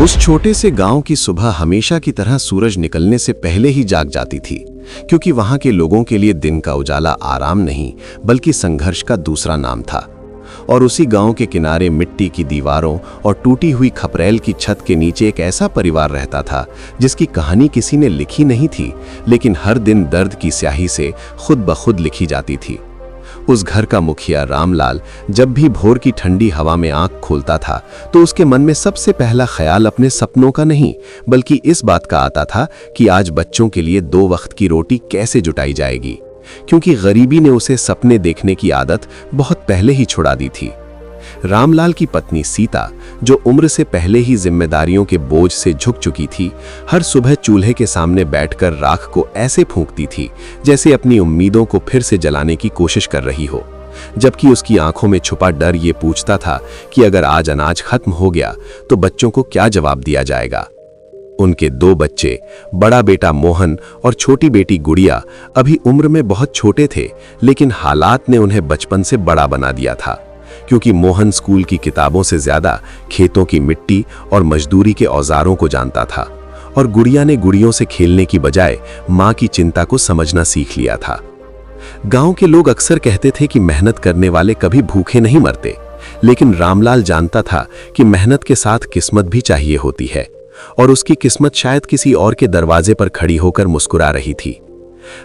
उस छोटे से गांव की सुबह हमेशा की तरह सूरज निकलने से पहले ही जाग जाती थी, क्योंकि वहां के लोगों के लिए दिन का उजाला आराम नहीं बल्कि संघर्ष का दूसरा नाम था। और उसी गांव के किनारे मिट्टी की दीवारों और टूटी हुई खपरेल की छत के नीचे एक ऐसा परिवार रहता था जिसकी कहानी किसी ने लिखी नहीं थी, लेकिन हर दिन दर्द की स्याही से खुद ब खुद लिखी जाती थी। उस घर का मुखिया रामलाल जब भी भोर की ठंडी हवा में आंख खोलता था तो उसके मन में सबसे पहला ख्याल अपने सपनों का नहीं बल्कि इस बात का आता था कि आज बच्चों के लिए 2 वक्त की रोटी कैसे जुटाई जाएगी, क्योंकि गरीबी ने उसे सपने देखने की आदत बहुत पहले ही छुड़ा दी थी। रामलाल की पत्नी सीता, जो उम्र से पहले ही जिम्मेदारियों के बोझ से झुक चुकी थी, हर सुबह चूल्हे के सामने बैठकर राख को ऐसे फूंकती थी जैसे अपनी उम्मीदों को फिर से जलाने की कोशिश कर रही हो, जबकि उसकी आंखों में छुपा डर ये पूछता था कि अगर आज अनाज खत्म हो गया तो बच्चों को क्या जवाब दिया जाएगा। उनके 2 बच्चे, बड़ा बेटा मोहन और छोटी बेटी गुड़िया, अभी उम्र में बहुत छोटे थे, लेकिन हालात ने उन्हें बचपन से बड़ा बना दिया था, क्योंकि मोहन स्कूल की किताबों से ज्यादा खेतों की मिट्टी और मजदूरी के औजारों को जानता था, और गुड़िया ने गुड़ियों से खेलने की बजाय माँ की चिंता को समझना सीख लिया था। गांव के लोग अक्सर कहते थे कि मेहनत करने वाले कभी भूखे नहीं मरते, लेकिन रामलाल जानता था कि मेहनत के साथ किस्मत भी चाहिए होती है, और उसकी किस्मत शायद किसी और के दरवाजे पर खड़ी होकर मुस्कुरा रही थी।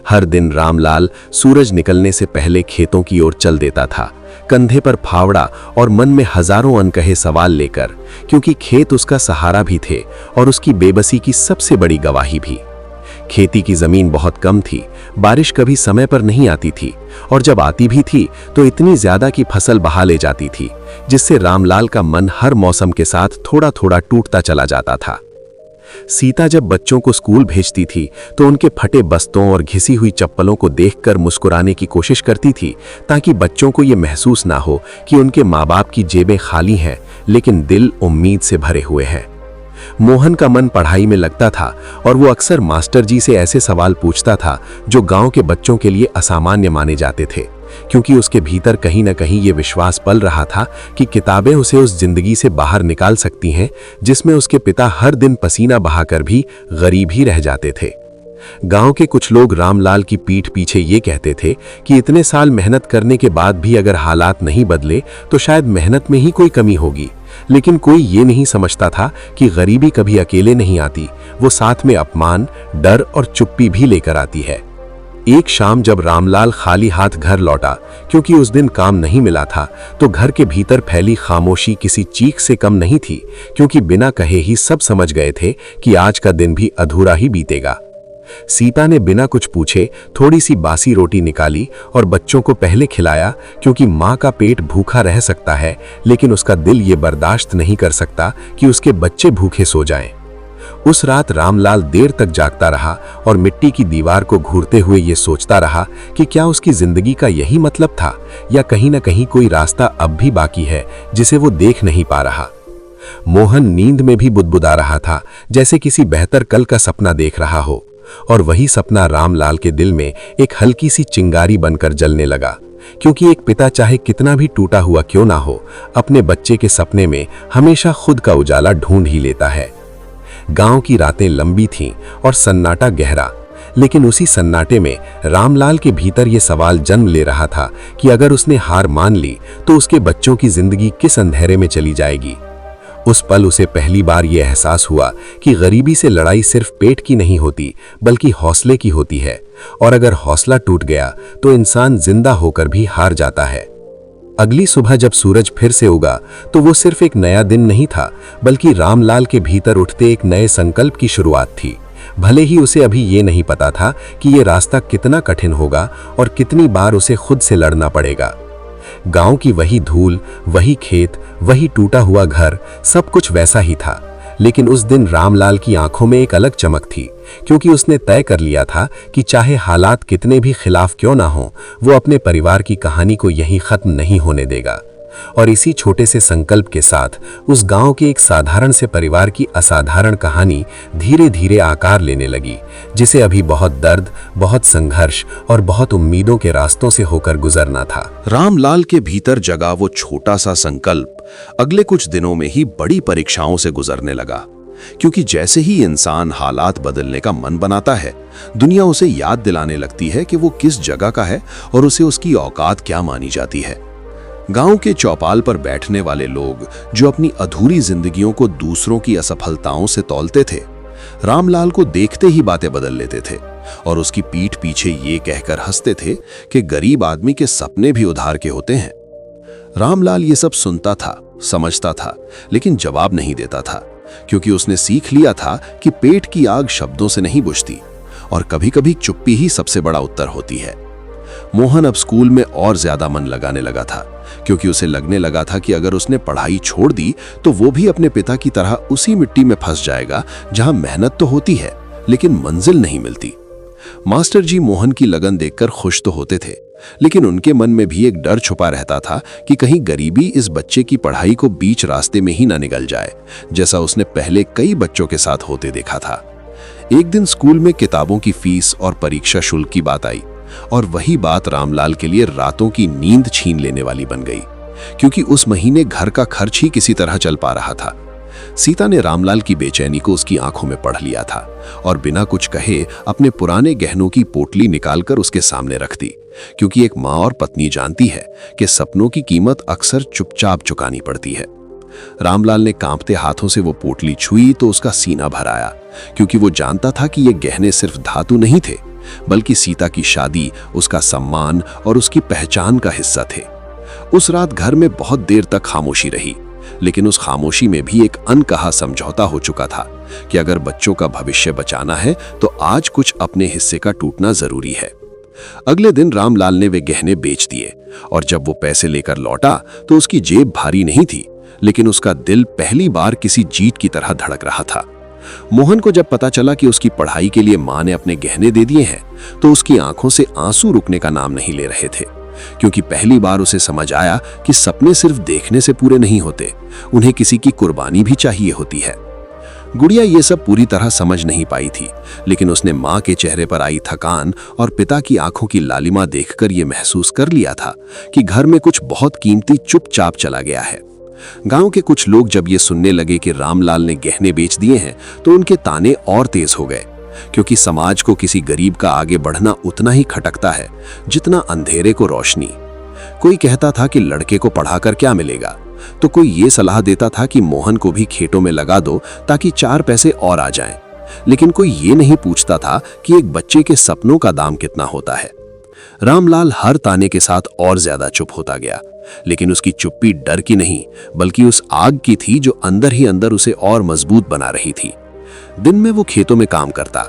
हर दिन रामलाल सूरज निकलने से पहले खेतों की ओर चल देता था, कंधे पर फावड़ा और मन में हजारों अनकहे सवाल लेकर, क्योंकि खेत उसका सहारा भी थे और उसकी बेबसी की सबसे बड़ी गवाही भी। खेती की जमीन बहुत कम थी, बारिश कभी समय पर नहीं आती थी, और जब आती भी थी तो इतनी ज्यादा कि फसल बहा ले जाती थी, जिससे रामलाल का मन हर मौसम के साथ थोड़ा थोड़ा टूटता चला जाता था। सीता जब बच्चों को स्कूल भेजती थी तो उनके फटे बस्तों और घिसी हुई चप्पलों को देखकर मुस्कुराने की कोशिश करती थी, ताकि बच्चों को ये महसूस ना हो कि उनके माँ बाप की जेबें खाली हैं लेकिन दिल उम्मीद से भरे हुए हैं। मोहन का मन पढ़ाई में लगता था और वो अक्सर मास्टर जी से ऐसे सवाल पूछता था जो गांव के बच्चों के लिए असामान्य माने जाते थे, क्योंकि उसके भीतर कहीं न कहीं ये विश्वास पल रहा था कि किताबें उसे उस जिंदगी से बाहर निकाल सकती हैं जिसमें उसके पिता हर दिन पसीना बहाकर भी गरीब ही रह जाते थे। गांव के कुछ लोग रामलाल की पीठ पीछे ये कहते थे कि इतने साल मेहनत करने के बाद भी अगर हालात नहीं बदले तो शायद मेहनत में ही कोई कमी होगी, लेकिन कोई ये नहीं समझता था कि गरीबी कभी अकेले नहीं आती, वो साथ में अपमान, डर और चुप्पी भी लेकर आती है। एक शाम जब रामलाल खाली हाथ घर लौटा, क्योंकि उस दिन काम नहीं मिला था, तो घर के भीतर फैली खामोशी किसी चीख से कम नहीं थी, क्योंकि बिना कहे ही सब समझ गए थे कि आज का दिन भी अधूरा ही बीतेगा। सीता ने बिना कुछ पूछे थोड़ी सी बासी रोटी निकाली और बच्चों को पहले खिलाया, क्योंकि माँ का पेट भूखा रह सकता है लेकिन उसका दिल ये बर्दाश्त नहीं कर सकता कि उसके बच्चे भूखे सो जाएं। उस रात रामलाल देर तक जागता रहा और मिट्टी की दीवार को घूरते हुए ये सोचता रहा कि क्या उसकी जिंदगी का यही मतलब था, या कहीं न कहीं कोई रास्ता अब भी बाकी है जिसे वो देख नहीं पा रहा। मोहन नींद में भी बुदबुदा रहा था, जैसे किसी बेहतर कल का सपना देख रहा हो, और वही सपना रामलाल के दिल में एक हल्की सी चिंगारी बनकर जलने लगा, क्योंकि एक पिता चाहे कितना भी टूटा हुआ क्यों ना हो, अपने बच्चे के सपने में हमेशा खुद का उजाला ढूंढ ही लेता है। गांव की रातें लंबी थीं और सन्नाटा गहरा, लेकिन उसी सन्नाटे में रामलाल के भीतर ये सवाल जन्म ले रहा था कि अगर उसने हार मान ली तो उसके बच्चों की जिंदगी किस अंधेरे में चली जाएगी। उस पल उसे पहली बार यह एहसास हुआ कि गरीबी से लड़ाई सिर्फ पेट की नहीं होती बल्कि हौसले की होती है, और अगर हौसला टूट गया तो इंसान जिंदा होकर भी हार जाता है। अगली सुबह जब सूरज फिर से उगा तो वो सिर्फ एक नया दिन नहीं था, बल्कि रामलाल के भीतर उठते एक नए संकल्प की शुरुआत थी। भले ही उसे अभी ये नहीं पता था कि ये रास्ता कितना कठिन होगा और कितनी बार उसे खुद से लड़ना पड़ेगा। गांव की वही धूल, वही खेत, वही टूटा हुआ घर, सब कुछ वैसा ही था, लेकिन उस दिन रामलाल की आंखों में एक अलग चमक थी, क्योंकि उसने तय कर लिया था कि चाहे हालात कितने भी खिलाफ क्यों ना हो, वो अपने परिवार की कहानी को यहीं खत्म नहीं होने देगा। और इसी छोटे से संकल्प के साथ उस गांव के एक साधारण से परिवार की असाधारण कहानी धीरे धीरे आकार लेने लगी, जिसे अभी बहुत दर्द, बहुत संघर्ष और बहुत उम्मीदों के रास्तों से होकर गुजरना था। रामलाल के भीतर जगा वो छोटा सा संकल्प अगले कुछ दिनों में ही बड़ी परीक्षाओं से गुजरने लगा। क्योंकि जैसे ही इंसान हालात बदलने का मन बनाता है, दुनिया उसे याद दिलाने लगती है कि वो किस जगह का है और उसे उसकी औकात क्या मानी जाती है। गांव के चौपाल पर बैठने वाले लोग जो अपनी अधूरी जिंदगियों को दूसरों की असफलताओं से तौलते थे, रामलाल को देखते ही बातें बदल लेते थे और उसकी पीठ पीछे ये कहकर हंसते थे कि गरीब आदमी के सपने भी उधार के होते हैं। रामलाल ये सब सुनता था, समझता था, लेकिन जवाब नहीं देता था, क्योंकि उसने सीख लिया था कि पेट की आग शब्दों से नहीं बुझती और कभी-कभी चुप्पी ही सबसे बड़ा उत्तर होती है। मोहन अब स्कूल में और ज्यादा मन लगाने लगा था, क्योंकि उसे लगने लगा था कि अगर उसने पढ़ाई छोड़ दी तो वो भी अपने पिता की तरह उसी मिट्टी में फंस जाएगा जहां मेहनत तो होती है लेकिन मंजिल नहीं मिलती। मास्टर जी मोहन की लगन देखकर खुश तो होते थे, लेकिन उनके मन में भी एक डर छुपा रहता था कि कहीं गरीबी इस बच्चे की पढ़ाई को बीच रास्ते में ही ना निगल जाए, जैसा उसने पहले कई बच्चों के साथ होते देखा था। एक दिन स्कूल में किताबों की फीस और परीक्षा शुल्क की बात आई और वही बात रामलाल के लिए रातों की नींद छीन लेने वाली बन गई, क्योंकि उस महीने घर का खर्च ही किसी तरह चल पा रहा था। सीता ने रामलाल की बेचैनी को उसकी आंखों में पढ़ लिया था और बिना कुछ कहे अपने पुराने गहनों की पोटली निकालकर उसके सामने रख दी, क्योंकि एक माँ और पत्नी जानती है कि सपनों की कीमत अक्सर चुपचाप चुकानी पड़ती है। रामलाल ने कांपते हाथों से वो पोटली छुई तो उसका सीना भर आया, क्योंकि वो जानता था कि ये गहने सिर्फ धातु नहीं थे, बल्कि सीता की शादी, उसका सम्मान और उसकी पहचान का हिस्सा थे। उस रात घर में बहुत देर तक खामोशी रही, लेकिन उस खामोशी में भी एक अनकहा समझौता हो चुका था कि अगर बच्चों का भविष्य बचाना है तो आज कुछ अपने हिस्से का टूटना जरूरी है। अगले दिन रामलाल ने वे गहने बेच दिए और जब वो पैसे लेकर लौटा तो उसकी जेब भारी नहीं थी, लेकिन उसका दिल पहली बार किसी जीत की तरह धड़क रहा था। मोहन को जब पता चला कि उसकी पढ़ाई के लिए मां ने अपने गहने दे दिए हैं तो उसकी आंखों से आंसू रुकने का नाम नहीं ले रहे थे, क्योंकि पहली बार उसे समझ आया कि सपने सिर्फ देखने से पूरे नहीं होते, उन्हें किसी की कुर्बानी भी चाहिए होती है। गुड़िया ये सब पूरी तरह समझ नहीं पाई थी, लेकिन उसने मां के चेहरे पर आई थकान और पिता की आंखों की लालिमा देखकर यह महसूस कर लिया था कि घर में कुछ बहुत कीमती चुपचाप चला गया है। गांव के कुछ लोग जब ये सुनने लगे कि रामलाल ने गहने बेच दिए हैं तो उनके ताने और तेज हो गए, क्योंकि समाज को किसी गरीब का आगे बढ़ना उतना ही खटकता है जितना अंधेरे को रोशनी। कोई कहता था कि लड़के को पढ़ाकर क्या मिलेगा, तो कोई ये सलाह देता था कि मोहन को भी खेतों में लगा दो ताकि 4 पैसे और आ जाएं। लेकिन कोई ये नहीं पूछता था कि एक बच्चे के सपनों का दाम कितना होता है। रामलाल हर ताने के साथ और ज्यादा चुप होता गया, लेकिन उसकी चुप्पी डर की नहीं बल्कि उस आग की थी जो अंदर ही अंदर उसे और मजबूत बना रही थी। दिन में वो खेतों में काम करता,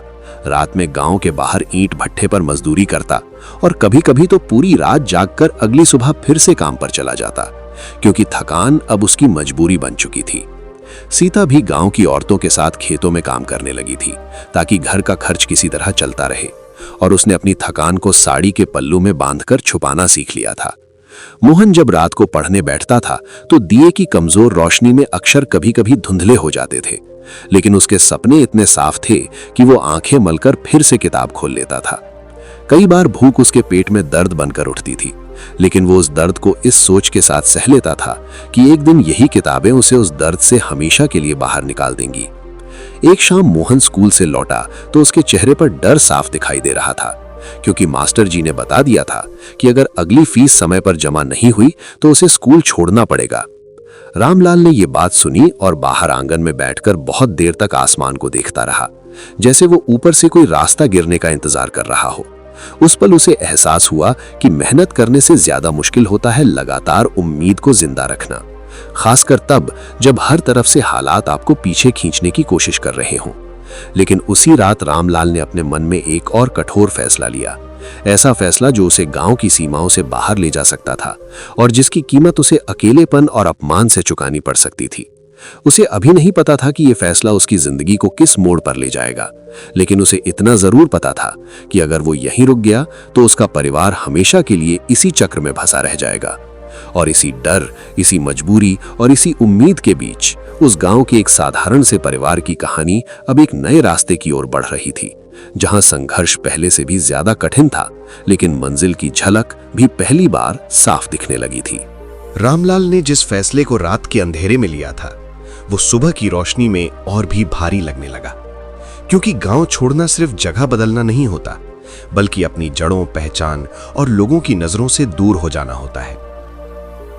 रात में गांव के बाहर ईंट भट्ठे पर मजदूरी करता और कभी-कभी तो पूरी रात जागकर अगली सुबह फिर से काम पर चला जाता, क्योंकि थकान अब उसकी मजबूरी बन चुकी थी। सीता भी गांव की औरतों के साथ खेतों में काम करने लगी थी ताकि घर का खर्च किसी तरह चलता रहे, और उसने अपनी थकान को साड़ी के पल्लू में बांधकर छुपाना सीख लिया था। मोहन जब रात को पढ़ने बैठता था तो दिए की कमजोर रोशनी में अक्षर कभी-कभी धुंधले हो जाते थे, लेकिन उसके सपने इतने साफ थे कि वो आंखें मलकर फिर से किताब खोल लेता था। कई बार भूख उसके पेट में दर्द बनकर उठती थी, लेकिन वो उस दर्द को इस सोच के साथ सह लेता था कि एक दिन यही किताबें उसे उस दर्द से हमेशा के लिए बाहर निकाल देंगी। एक शाम मोहन स्कूल से लौटा तो उसके चेहरे पर डर साफ दिखाई दे रहा था, क्योंकि मास्टर जी ने बता दिया था कि अगर अगली फीस समय पर जमा नहीं हुई तो उसे स्कूल छोड़ना पड़ेगा। रामलाल ने यह बात सुनी और बाहर आंगन में बैठकर बहुत देर तक आसमान को देखता रहा, जैसे वो ऊपर से कोई रास्ता गिरने का इंतजार कर रहा हो। उस पल उसे एहसास हुआ कि मेहनत करने से ज्यादा मुश्किल होता है लगातार उम्मीद को जिंदा रखना, खासकर तब जब हर तरफ से हालात आपको पीछे खींचने की कोशिश कर रहे हों। लेकिन उसी रात रामलाल ने अपने मन में एक और कठोर फैसला लिया, ऐसा फैसला जो उसे गांव की सीमाओं से बाहर ले जा सकता था और जिसकी कीमत उसे अकेलेपन और अपमान से चुकानी पड़ सकती थी। उसे अभी नहीं पता था कि यह फैसला उसकी जिंदगी को किस मोड़ पर ले जाएगा, लेकिन उसे इतना जरूर पता था कि अगर वो यहीं रुक गया तो उसका परिवार हमेशा के लिए इसी चक्र में फंसा रह जाएगा। और इसी डर, इसी मजबूरी और इसी उम्मीद के बीच उस गांव के एक साधारण से परिवार की कहानी अब एक नए रास्ते की ओर बढ़ रही थी, जहां संघर्ष पहले से भी ज्यादा कठिन था, लेकिन मंजिल की झलक भी पहली बार साफ दिखने लगी थी। रामलाल ने जिस फैसले को रात के अंधेरे में लिया था वो सुबह की रोशनी में और भी भारी लगने लगा, क्योंकि गांव छोड़ना सिर्फ जगह बदलना नहीं होता, बल्कि अपनी जड़ों, पहचान और लोगों की नजरों से दूर हो जाना होता है।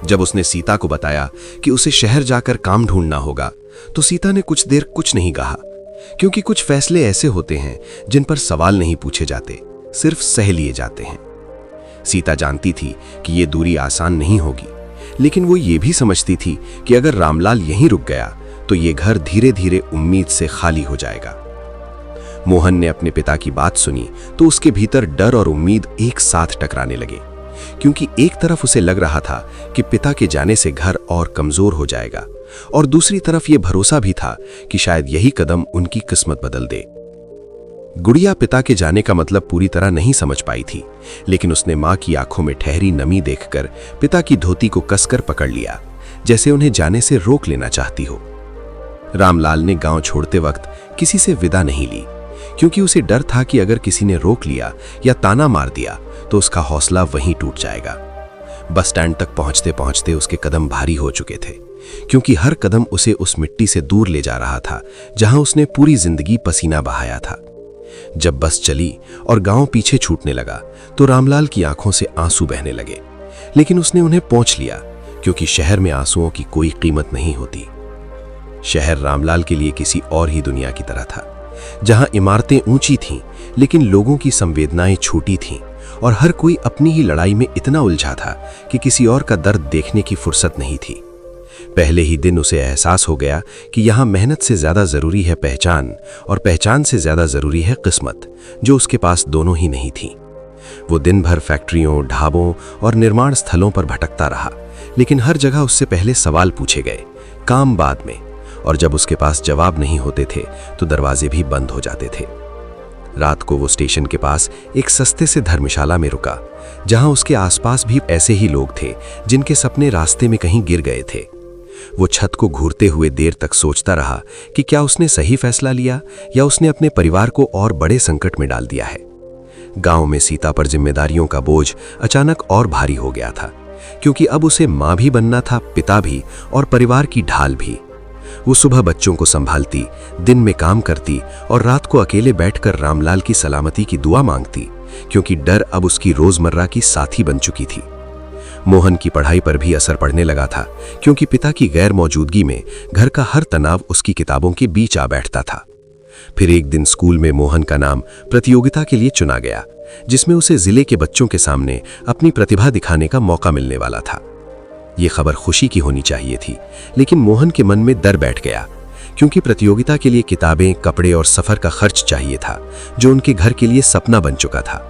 जब उसने सीता को बताया कि उसे शहर जाकर काम ढूंढना होगा, तो सीता ने कुछ देर कुछ नहीं कहा, क्योंकि कुछ फैसले ऐसे होते हैं जिन पर सवाल नहीं पूछे जाते, सिर्फ सह लिए जाते हैं। सीता जानती थी कि ये दूरी आसान नहीं होगी, लेकिन वो ये भी समझती थी कि अगर रामलाल यहीं रुक गया तो ये घर धीरे धीरे उम्मीद से खाली हो जाएगा। मोहन ने अपने पिता की बात सुनी तो उसके भीतर डर और उम्मीद एक साथ टकराने लगे, क्योंकि एक तरफ उसे लग रहा था कि पिता के जाने से घर और कमजोर हो जाएगा, और दूसरी तरफ यह भरोसा भी था कि शायद यही कदम उनकी किस्मत बदल दे। गुड़िया पिता के जाने का मतलब पूरी तरह नहीं समझ पाई थी, लेकिन उसने मां की आंखों में ठहरी नमी देखकर पिता की धोती को कसकर पकड़ लिया, जैसे उन्हें जाने से रोक लेना चाहती हो। रामलाल ने गांव छोड़ते वक्त किसी से विदा नहीं ली, क्योंकि उसे डर था कि अगर किसी ने रोक लिया या ताना मार दिया तो उसका हौसला वहीं टूट जाएगा। बस स्टैंड तक पहुंचते पहुंचते उसके कदम भारी हो चुके थे, क्योंकि हर कदम उसे उस मिट्टी से दूर ले जा रहा था जहां उसने पूरी जिंदगी पसीना बहाया था। जब बस चली और गांव पीछे छूटने लगा तो रामलाल की आंखों से आंसू बहने लगे, लेकिन उसने उन्हें पोंछ लिया, क्योंकि शहर में आंसुओं की कोई कीमत नहीं होती। शहर रामलाल के लिए किसी और ही दुनिया की तरह था, जहां इमारतें ऊंची थीं, लेकिन लोगों की संवेदनाएं छोटी थीं, और हर कोई अपनी ही लड़ाई में इतना उलझा था कि किसी और का दर्द देखने की फुर्सत नहीं थी। पहले ही दिन उसे एहसास हो गया कि यहाँ मेहनत से ज्यादा जरूरी है पहचान, और पहचान से ज्यादा जरूरी है किस्मत, जो उसके पास दोनों ही नहीं थी। वो दिन भर फैक्ट्रियों, ढाबों और निर्माण स्थलों पर भटकता रहा, लेकिन हर जगह उससे पहले सवाल पूछे गए, काम बाद में, और जब उसके पास जवाब नहीं होते थे तो दरवाजे भी बंद हो जाते थे। रात को वो स्टेशन के पास एक सस्ते से धर्मशाला में रुका, जहां उसके आसपास भी ऐसे ही लोग थे जिनके सपने रास्ते में कहीं गिर गए थे। वो छत को घूरते हुए देर तक सोचता रहा कि क्या उसने सही फैसला लिया या उसने अपने परिवार को और बड़े संकट में डाल दिया है। गांव में सीता पर जिम्मेदारियों का बोझ अचानक और भारी हो गया था, क्योंकि अब उसे मां भी बनना था, पिता भी, और परिवार की ढाल भी। वो सुबह बच्चों को संभालती, दिन में काम करती और रात को अकेले बैठकर रामलाल की सलामती की दुआ मांगती, क्योंकि डर अब उसकी रोजमर्रा की साथी बन चुकी थी। मोहन की पढ़ाई पर भी असर पड़ने लगा था, क्योंकि पिता की गैर मौजूदगी में घर का हर तनाव उसकी किताबों के बीच आ बैठता था। फिर एक दिन स्कूल में मोहन का नाम प्रतियोगिता के लिए चुना गया, जिसमें उसे जिले के बच्चों के सामने अपनी प्रतिभा दिखाने का मौका मिलने वाला था। ये खबर खुशी की होनी चाहिए थी, लेकिन मोहन के मन में डर बैठ गया, क्योंकि प्रतियोगिता के लिए किताबें, कपड़े और सफर का खर्च चाहिए था, जो उनके घर के लिए सपना बन चुका था।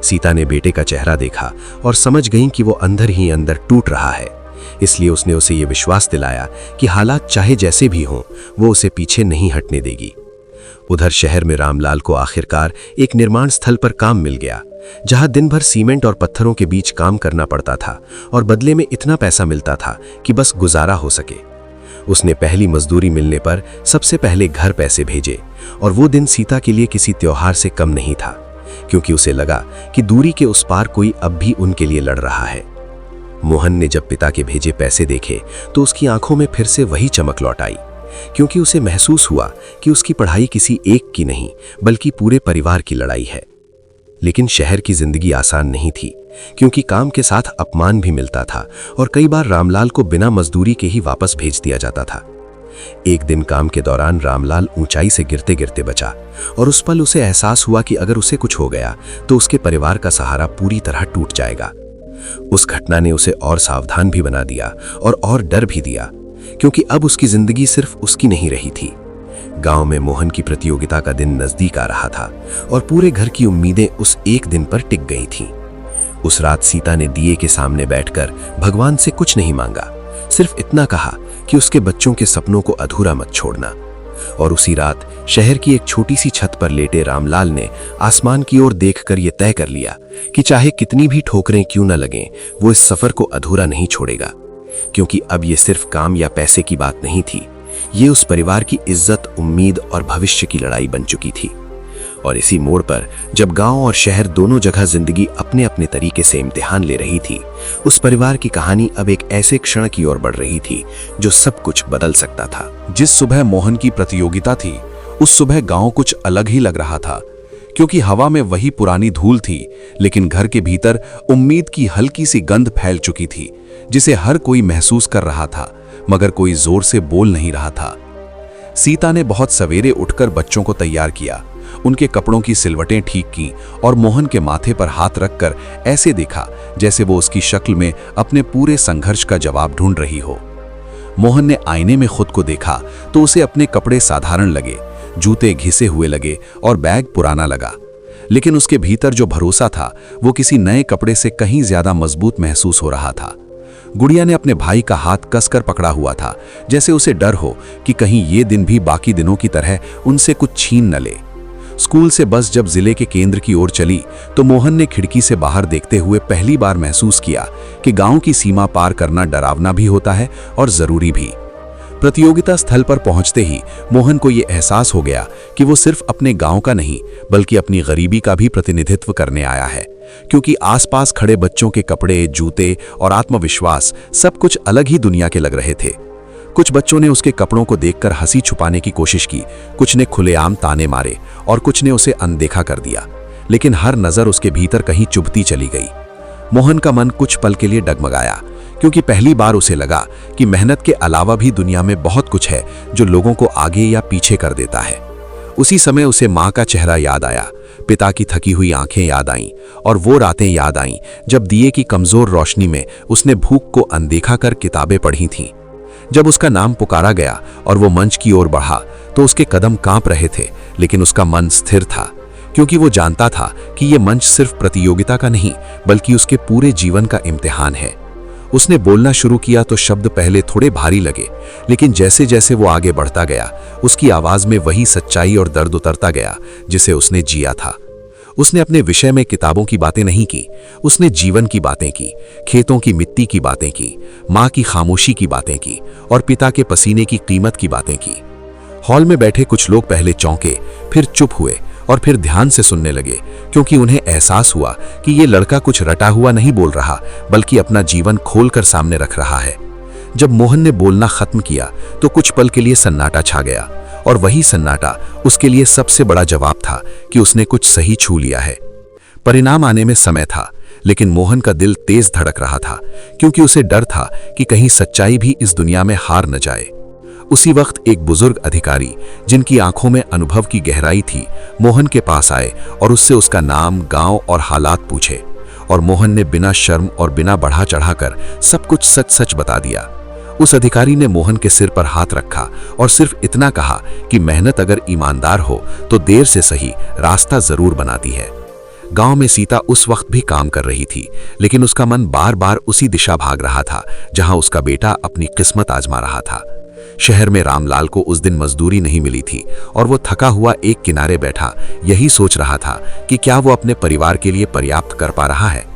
सीता ने बेटे का चेहरा देखा और समझ गई कि वो अंदर ही अंदर टूट रहा है, इसलिए उसने उसे ये विश्वास दिलाया कि हालात चाहे जैसे भी हों, वो उसे पीछे नहीं हटने देगी। उधर शहर में रामलाल को आखिरकार एक निर्माण स्थल पर काम मिल गया, जहां दिन भर सीमेंट और पत्थरों के बीच काम करना पड़ता था और बदले में इतना पैसा मिलता था कि बस गुजारा हो सके। उसने पहली मजदूरी मिलने पर सबसे पहले घर पैसे भेजे, और वो दिन सीता के लिए किसी त्योहार से कम नहीं था, क्योंकि उसे लगा कि दूरी के उस पार कोई अब भी उनके लिए लड़ रहा है। मोहन ने जब पिता के भेजे पैसे देखे तो उसकी आंखों में फिर से वही चमक लौट आई, क्योंकि उसे महसूस हुआ कि उसकी पढ़ाई किसी एक की नहीं, बल्कि पूरे परिवार की लड़ाई है। लेकिन शहर की जिंदगी आसान नहीं थी, क्योंकि काम के साथ अपमान भी मिलता था, और कई बार रामलाल को बिना मजदूरी के ही वापस भेज दिया जाता था। एक दिन काम के दौरान रामलाल ऊंचाई से गिरते गिरते बचा, और उस पल उसे एहसास हुआ कि अगर उसे कुछ हो गया तो उसके परिवार का सहारा पूरी तरह टूट जाएगा। उस घटना ने उसे और सावधान भी बना दिया और डर भी दिया, क्योंकि अब उसकी जिंदगी सिर्फ उसकी नहीं रही थी। गांव में मोहन की प्रतियोगिता का दिन नजदीक आ रहा था, और पूरे घर की उम्मीदें उस एक दिन पर टिक गई थीं। उस रात सीता ने दिए के सामने बैठकर भगवान से कुछ नहीं मांगा, सिर्फ इतना कहा कि उसके बच्चों के सपनों को अधूरा मत छोड़ना। और उसी रात शहर की एक छोटी सी छत पर लेटे रामलाल ने आसमान की ओर देखकर यह तय कर लिया कि चाहे कितनी भी ठोकरें क्यों न लगें, वो इस सफर को अधूरा नहीं छोड़ेगा, क्योंकि अब ये सिर्फ काम या पैसे की बात नहीं थी, ये उस परिवार की इज्जत, उम्मीद और भविष्य की लड़ाई बन चुकी थी। और इसी मोड़ पर जब गांव और शहर दोनों जगह जिंदगी अपने अपने तरीके से इम्तिहान ले रही थी, उस परिवार की कहानी अब एक ऐसे क्षण की ओर बढ़ रही थी जो सब कुछ बदल सकता था। जिस सुबह मोहन की प्रतियोगिता थी, उस सुबह गांव कुछ अलग ही लग रहा था, क्योंकि हवा में वही पुरानी धूल थी, लेकिन घर के भीतर उम्मीद की हल्की सी गंध फैल चुकी थी, जिसे हर कोई महसूस कर रहा था, मगर कोई जोर से बोल नहीं रहा था। सीता ने बहुत सवेरे उठकर बच्चों को तैयार किया, उनके कपड़ों की सिलवटें ठीक की और मोहन के माथे पर हाथ रखकर ऐसे देखा जैसे वो उसकी शक्ल में अपने पूरे संघर्ष का जवाब ढूंढ रही हो। मोहन ने आईने में खुद को देखा तो उसे अपने कपड़े साधारण लगे, जूते घिसे हुए लगे और बैग पुराना लगा, लेकिन उसके भीतर जो भरोसा था वो किसी नए कपड़े से कहीं ज्यादा मजबूत महसूस हो रहा था। गुड़िया ने अपने भाई का हाथ कसकर पकड़ा हुआ था, जैसे उसे डर हो कि कहीं ये दिन भी बाकी दिनों की तरह उनसे कुछ छीन न ले। स्कूल से बस जब जिले के केंद्र की ओर चली तो मोहन ने खिड़की से बाहर देखते हुए पहली बार महसूस किया कि गांव की सीमा पार करना डरावना भी होता है और जरूरी भी। प्रतियोगिता स्थल पर पहुंचते ही मोहन को यह एहसास हो गया कि वो सिर्फ अपने गांव का नहीं बल्कि अपनी गरीबी का भी प्रतिनिधित्व करने आया है, क्योंकि आसपास खड़े बच्चों के कपड़े, जूते और आत्मविश्वास सब कुछ अलग ही दुनिया के लग रहे थे। कुछ बच्चों ने उसके कपड़ों को देखकर हंसी छुपाने की कोशिश की, कुछ ने खुलेआम ताने मारे और कुछ ने उसे अनदेखा कर दिया, लेकिन हर नजर उसके भीतर कहीं चुभती चली गई। मोहन का मन कुछ पल के लिए डगमगाया, क्योंकि पहली बार उसे लगा कि मेहनत के अलावा भी दुनिया में बहुत कुछ है जो लोगों को आगे या पीछे कर देता है। उसी समय उसे माँ का चेहरा याद आया, पिता की थकी हुई आंखें याद आईं और वो रातें याद आईं जब दिए की कमजोर रोशनी में उसने भूख को अनदेखा कर किताबें पढ़ी थीं। जब उसका नाम पुकारा गया और वो मंच की ओर बढ़ा तो उसके कदम कांप रहे थे, लेकिन उसका मन स्थिर था, क्योंकि वो जानता था कि ये मंच सिर्फ प्रतियोगिता का नहीं बल्कि उसके पूरे जीवन का इम्तिहान है। उसने बोलना शुरू किया तो शब्द पहले थोड़े भारी लगे, लेकिन जैसे जैसे वो आगे बढ़ता गया उसकी आवाज में वही सच्चाई और दर्द उतरता गया जिसे उसने जिया था। उसने अपने विषय में किताबों की बातें नहीं की, उसने जीवन की बातें की, खेतों की मिट्टी की बातें की, माँ की खामोशी की बातें की और पिता के पसीने की कीमत की बातें की। हॉल में बैठे कुछ लोग पहले चौंके, फिर चुप हुए और फिर ध्यान से सुनने लगे, क्योंकि उन्हें एहसास हुआ कि ये लड़का कुछ रटा हुआ नहीं बोल रहा बल्कि अपना जीवन खोलकर सामने रख रहा है। जब मोहन ने बोलना खत्म किया तो कुछ पल के लिए सन्नाटा छा गया, और वही सन्नाटा उसके लिए सबसे बड़ा जवाब था कि उसने कुछ सही छू लिया है। परिणाम आने में समय था, लेकिन मोहन का दिल तेज धड़क रहा था, क्योंकि उसे डर था कि कहीं सच्चाई भी इस दुनिया में हार न जाए। उसी वक्त एक बुजुर्ग अधिकारी, जिनकी आंखों में अनुभव की गहराई थी, मोहन के पास आए और उससे उसका नाम, गांव और हालात पूछे, और मोहन ने बिना शर्म और बिना बढ़ा चढ़ाकर सब कुछ सच सच बता दिया। उस अधिकारी ने मोहन के सिर पर हाथ रखा और सिर्फ इतना कहा कि मेहनत अगर ईमानदार हो तो देर से सही रास्ता जरूर बनाती है। गांव में सीता उस वक्त भी काम कर रही थी, लेकिन उसका मन बार बार उसी दिशा भाग रहा था जहां उसका बेटा अपनी किस्मत आजमा रहा था। शहर में रामलाल को उस दिन मजदूरी नहीं मिली थी और वो थका हुआ एक किनारे बैठा यही सोच रहा था कि क्या वो अपने परिवार के लिए पर्याप्त कर पा रहा है।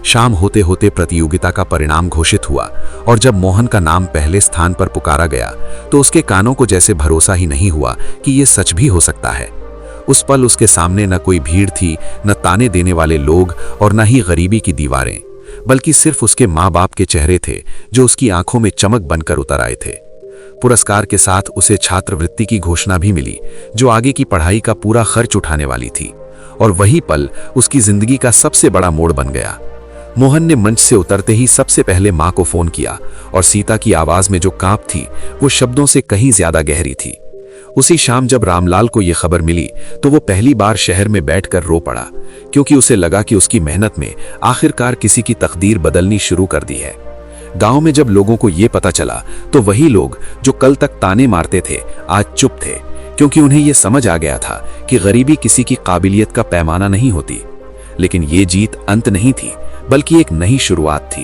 शाम होते होते प्रतियोगिता का परिणाम घोषित हुआ और जब मोहन का नाम पहले स्थान पर पुकारा गया तो उसके कानों को जैसे भरोसा ही नहीं हुआ कि ये सच भी हो सकता है। उस पल उसके सामने न कोई भीड़ थी, न ताने देने वाले लोग और न ही गरीबी की दीवारें, बल्कि सिर्फ उसके माँ बाप के चेहरे थे जो उसकी आंखों में चमक बनकर उतर आए थे। पुरस्कार के साथ उसे छात्रवृत्ति की घोषणा भी मिली, जो आगे की पढ़ाई का पूरा खर्च उठाने वाली थी, और वही पल उसकी जिंदगी का सबसे बड़ा मोड़ बन गया। मोहन ने मंच से उतरते ही सबसे पहले माँ को फोन किया, और सीता की आवाज में जो कांप थी वो शब्दों से कहीं ज्यादा गहरी थी। उसी शाम जब रामलाल को यह खबर मिली तो वो पहली बार शहर में बैठकर रो पड़ा, क्योंकि उसे लगा कि उसकी मेहनत में आखिरकार किसी की तकदीर बदलनी शुरू कर दी है। गांव में जब लोगों को यह पता चला तो वही लोग जो कल तक ताने मारते थे आज चुप थे, क्योंकि उन्हें यह समझ आ गया था कि गरीबी किसी की काबिलियत का पैमाना नहीं होती। लेकिन ये जीत अंत नहीं थी, बल्कि एक नई शुरुआत थी,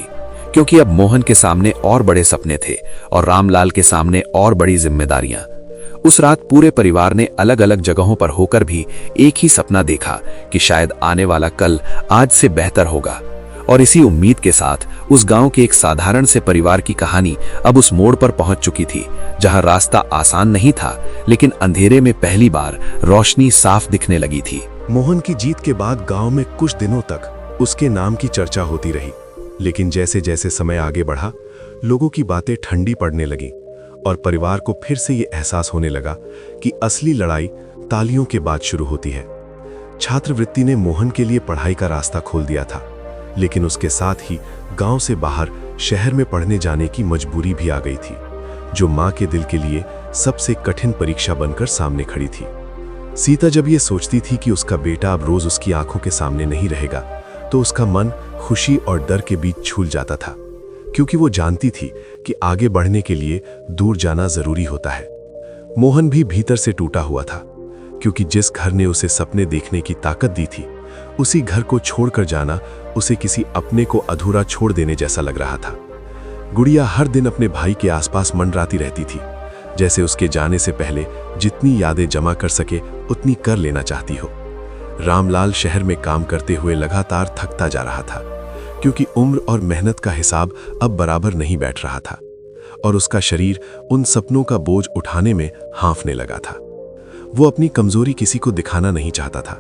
क्योंकि अब मोहन के सामने और बड़े सपने थे और रामलाल के सामने और बड़ी जिम्मेदारियां। उस रात पूरे परिवार ने अलग अलग जगहों पर होकर भी एक ही सपना देखा कि शायद आने वाला कल आज से बेहतर होगा। और इसी उम्मीद के साथ उस गांव के एक साधारण से परिवार की कहानी अब उस मोड़ पर पहुंच चुकी थी, जहां रास्ता आसान नहीं था, लेकिन अंधेरे में पहली बार रोशनी साफ दिखने लगी थी। मोहन की जीत के बाद गांव में कुछ दिनों तक उसके नाम की चर्चा होती रही, लेकिन जैसे जैसे समय आगे बढ़ा, लोगों की बातें ठंडी पड़ने लगी और परिवार को फिर से ये एहसास होने लगा कि असली लड़ाई तालियों के बाद शुरू होती है। छात्रवृत्ति ने मोहन के लिए पढ़ाई का रास्ता खोल दिया था, लेकिन उसके साथ ही गांव से बाहर शहर में पढ़ने जाने की मजबूरी भी आ गई थी, जो मां के दिल के लिए सबसे कठिन परीक्षा बनकर सामने खड़ी थी। सीता जब ये सोचती थी कि उसका बेटा अब रोज उसकी आंखों के सामने नहीं रहेगा, तो उसका मन खुशी और डर के बीच झूल जाता था, क्योंकि वो जानती थी कि आगे बढ़ने के लिए दूर जाना जरूरी होता है। मोहन भी भीतर से टूटा हुआ था, क्योंकि जिस घर ने उसे सपने देखने की ताकत दी थी, उसी घर को छोड़कर जाना उसे किसी अपने को अधूरा छोड़ देने जैसा लग रहा था। गुड़िया हर दिन अपने भाई के आसपास मंडराती रहती थी, जैसे उसके जाने से पहले जितनी यादें जमा कर सके उतनी कर लेना चाहती हो। रामलाल शहर में काम करते हुए लगातार थकता जा रहा था, क्योंकि उम्र और मेहनत का हिसाब अब बराबर नहीं बैठ रहा था और उसका शरीर उन सपनों का बोझ उठाने में हाँफने लगा था। वो अपनी कमजोरी किसी को दिखाना नहीं चाहता था,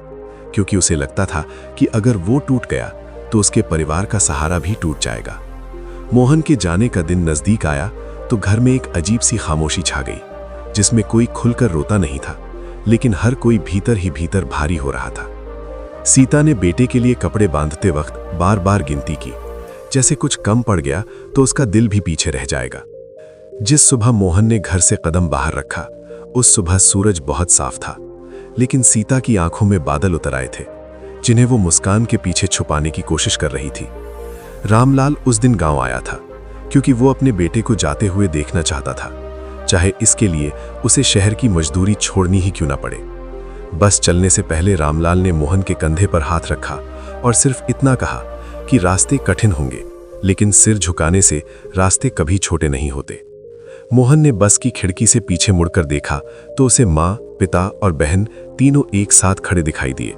क्योंकि उसे लगता था कि अगर वो टूट गया तो उसके परिवार का सहारा भी टूट जाएगा। मोहन के जाने का दिन नजदीक आया तो घर में एक अजीब सी खामोशी छा गई, जिसमें कोई खुलकर रोता नहीं था, लेकिन हर कोई भीतर ही भीतर भारी हो रहा था। सीता ने बेटे के लिए कपड़े बांधते वक्त बार बार गिनती की, जैसे कुछ कम पड़ गया तो उसका दिल भी पीछे रह जाएगा। जिस सुबह मोहन ने घर से कदम बाहर रखा, उस सुबह सूरज बहुत साफ था, लेकिन सीता की आंखों में बादल उतर आए थे, जिन्हें वो मुस्कान के पीछे छुपाने की कोशिश कर रही थी। रामलाल उस दिन गांव आया था, क्योंकि वो अपने बेटे को जाते हुए देखना चाहता था, चाहे इसके लिए उसे शहर की मजदूरी छोड़नी ही क्यों ना पड़े। बस चलने से पहले रामलाल ने मोहन के कंधे पर हाथ रखा और सिर्फ इतना कहा कि रास्ते कठिन होंगे, लेकिन सिर झुकाने से रास्ते कभी छोटे नहीं होते। मोहन ने बस की खिड़की से पीछे मुड़कर देखा तो उसे माँ, पिता और बहन तीनों एक साथ खड़े दिखाई दिए,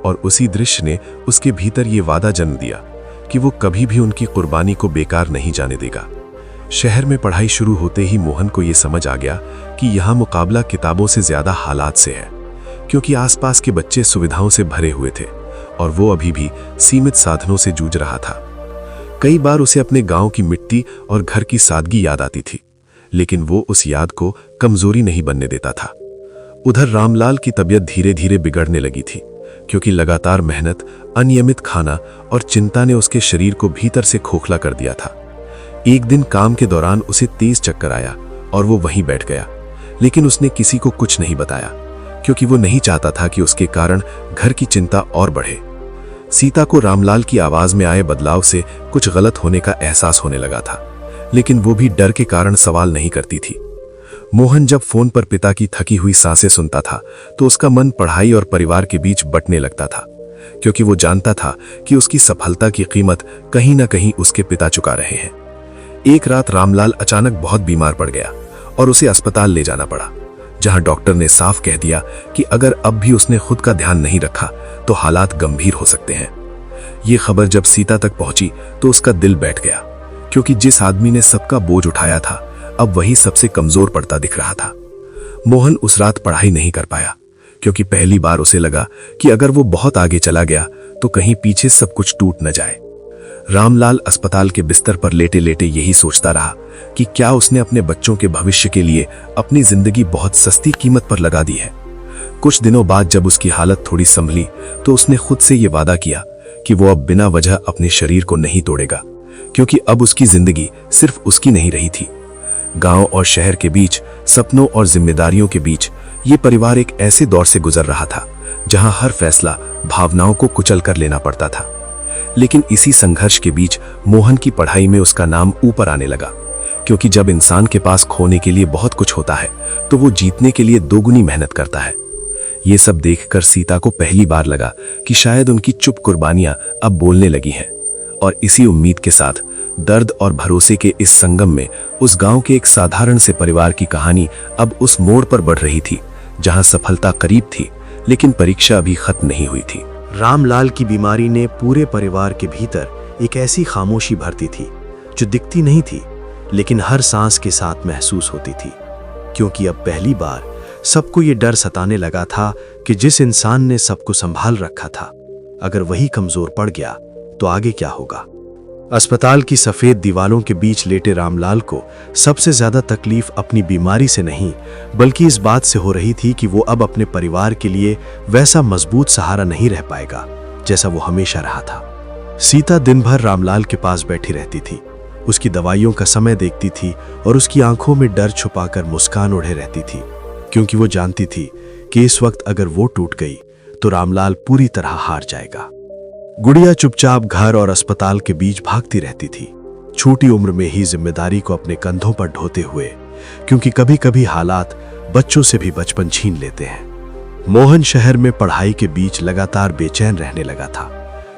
और उसी दृश्य ने उसके भीतर ये वादा जन्म दिया कि वो कभी भी उनकी कुर्बानी को बेकार नहीं जाने देगा। शहर में पढ़ाई शुरू होते ही मोहन को ये समझ आ गया कि यहाँ मुकाबला किताबों से ज्यादा हालात से है, क्योंकि आसपास के बच्चे सुविधाओं से भरे हुए थे और वो अभी भी सीमित साधनों से जूझ रहा था। कई बार उसे अपने गांव की मिट्टी और घर की सादगी याद आती थी, लेकिन वो उस याद को कमजोरी नहीं बनने देता था। उधर रामलाल की तबीयत धीरे धीरे बिगड़ने लगी थी, क्योंकि लगातार मेहनत, अनियमित खाना और चिंता ने उसके शरीर को भीतर से खोखला कर दिया था। एक दिन काम के दौरान उसे तेज चक्कर आया और वो वहीं बैठ गया, लेकिन उसने किसी को कुछ नहीं बताया, क्योंकि वो नहीं चाहता था कि उसके कारण घर की चिंता और बढ़े। सीता को रामलाल की आवाज में आए बदलाव से कुछ गलत होने का एहसास होने लगा था, लेकिन वो भी डर के कारण सवाल नहीं करती थी। मोहन जब फोन पर पिता की थकी हुई सांसें सुनता था तो उसका मन पढ़ाई और परिवार के बीच बंटने लगता था, क्योंकि वो जानता था कि उसकी सफलता की कीमत कहीं ना कहीं उसके पिता चुका रहे हैं। एक रात रामलाल अचानक बहुत बीमार पड़ गया और उसे अस्पताल ले जाना पड़ा, जहां डॉक्टर ने साफ कह दिया कि अगर अब भी उसने खुद का ध्यान नहीं रखा तो हालात गंभीर हो सकते हैं। ये खबर जब सीता तक पहुंची तो उसका दिल बैठ गया, क्योंकि जिस आदमी ने सबका बोझ उठाया था अब वही सबसे कमजोर पड़ता दिख रहा था। मोहन उस रात पढ़ाई नहीं कर पाया, क्योंकि पहली बार उसे लगा कि अगर वो बहुत आगे चला गया तो कहीं पीछे सब कुछ टूट न जाए। रामलाल अस्पताल के बिस्तर पर लेटे लेटे यही सोचता रहा कि क्या उसने अपने बच्चों के भविष्य के लिए अपनी जिंदगी बहुत सस्ती कीमत पर लगा दी है। कुछ दिनों बाद जब उसकी हालत थोड़ी संभली तो उसने खुद से ये वादा किया कि वो अब बिना वजह अपने शरीर को नहीं तोड़ेगा, क्योंकि अब उसकी जिंदगी सिर्फ उसकी नहीं रही थी। गांव और शहर के बीच, सपनों और जिम्मेदारियों के बीच ये परिवार एक ऐसे दौर से गुजर रहा था जहां हर फैसला भावनाओं को कुचल कर लेना पड़ता था। लेकिन इसी संघर्ष के बीच मोहन की पढ़ाई में उसका नाम ऊपर आने लगा, क्योंकि जब इंसान के पास खोने के लिए बहुत कुछ होता है तो वो जीतने के लिए दोगुनी मेहनत करता है। ये सब देखकर सीता को पहली बार लगा कि शायद उनकी चुप कुर्बानियां अब बोलने लगी हैं, और इसी उम्मीद के साथ दर्द और भरोसे के इस संगम में उस गांव के एक साधारण से परिवार की कहानी अब उस मोड़ पर बढ़ रही थी जहां सफलता करीब थी, लेकिन परीक्षा अभी खत्म नहीं हुई थी। रामलाल की बीमारी ने पूरे परिवार के भीतर एक ऐसी खामोशी भरती थी जो दिखती नहीं थी, लेकिन हर सांस के साथ महसूस होती थी, क्योंकि अब पहली बार सबको ये डर सताने लगा था कि जिस इंसान ने सबको संभाल रखा था, अगर वही कमजोर पड़ गया तो आगे क्या होगा। अस्पताल की सफेद दीवारों के बीच लेटे रामलाल को सबसे ज्यादा तकलीफ अपनी बीमारी से नहीं, बल्कि इस बात से हो रही थी कि वो अब अपने परिवार के लिए वैसा मजबूत सहारा नहीं रह पाएगा जैसा वो हमेशा रहा था। सीता दिन भर रामलाल के पास बैठी रहती थी, उसकी दवाइयों का समय देखती थी और उसकी आंखों में डर छुपाकर मुस्कान ओढ़े रहती थी, क्योंकि वो जानती थी कि इस वक्त अगर वो टूट गई तो रामलाल पूरी तरह हार जाएगा। गुड़िया चुपचाप घर और अस्पताल के बीच भागती रहती थी, छोटी उम्र में ही जिम्मेदारी को अपने कंधों पर ढोते हुए, क्योंकि कभी कभी हालात बच्चों से भी बचपन छीन लेते हैं। मोहन शहर में पढ़ाई के बीच लगातार बेचैन रहने लगा था,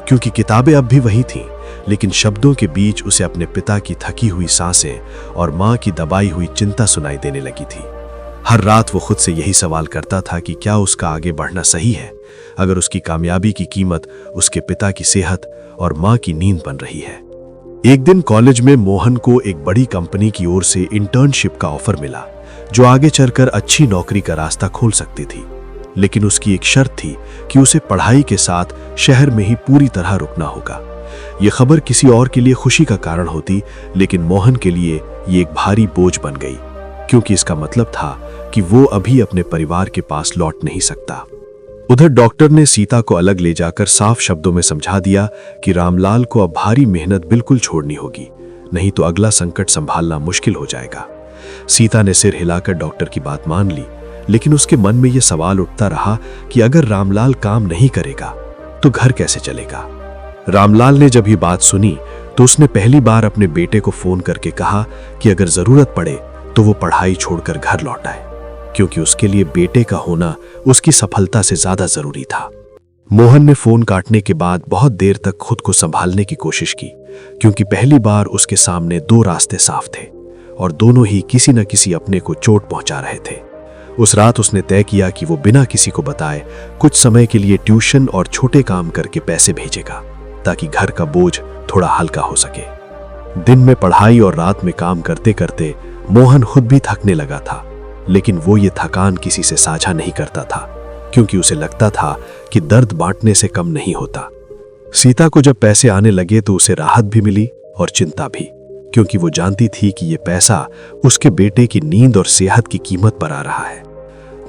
क्योंकि किताबें अब भी वही थीं, लेकिन शब्दों के बीच उसे अपने पिता की थकी हुई सांसें और मां की दबाई हुई चिंता सुनाई देने लगी थी। हर रात वो खुद से यही सवाल करता था कि क्या उसका आगे बढ़ना सही है, अगर उसकी कामयाबी की कीमत उसके पिता की सेहत और मां की नींद बन रही है। एक दिन कॉलेज में मोहन को एक बड़ी कंपनी की ओर से इंटर्नशिप का ऑफर मिला, जो आगे चलकर अच्छी नौकरी का रास्ता खोल सकती थी, लेकिन उसकी एक शर्त थी कि उसे पढ़ाई के साथ शहर में ही पूरी तरह रुकना होगा। यह खबर किसी और के लिए खुशी का कारण होती, लेकिन मोहन के लिए ये एक भारी बोझ बन गई, क्योंकि इसका मतलब था कि वो अभी अपने परिवार के पास लौट नहीं सकता। उधर डॉक्टर ने सीता को अलग ले जाकर साफ शब्दों में समझा दिया कि रामलाल को अब भारी मेहनत बिल्कुल छोड़नी होगी, नहीं तो अगला संकट संभालना मुश्किल हो जाएगा। सीता ने सिर हिलाकर डॉक्टर की बात मान ली, लेकिन उसके मन में यह सवाल उठता रहा कि अगर रामलाल काम नहीं करेगा तो घर कैसे चलेगा। रामलाल ने जब ये बात सुनी तो उसने पहली बार अपने बेटे को फोन करके कहा कि अगर जरूरत पड़े तो वो पढ़ाई छोड़कर घर लौट आए, क्योंकि उसके लिए बेटे का होना उसकी सफलता से ज्यादा जरूरी था। मोहन ने फोन काटने के बाद बहुत देर तक खुद को संभालने की कोशिश की, क्योंकि पहली बार उसके सामने दो रास्ते साफ थे और दोनों ही किसी न किसी अपने को चोट पहुंचा रहे थे। उस रात उसने तय किया कि वो बिना किसी को बताए कुछ समय के लिए ट्यूशन और छोटे काम करके पैसे भेजेगा, ताकि घर का बोझ थोड़ा हल्का हो सके। दिन में पढ़ाई और रात में काम करते करते मोहन खुद भी थकने लगा था, लेकिन वो ये थकान किसी से साझा नहीं करता था, क्योंकि उसे लगता था कि दर्द बांटने से कम नहीं होता। सीता को जब पैसे आने लगे तो उसे राहत भी मिली और चिंता भी, क्योंकि वो जानती थी कि ये पैसा उसके बेटे की नींद और सेहत की कीमत पर आ रहा है।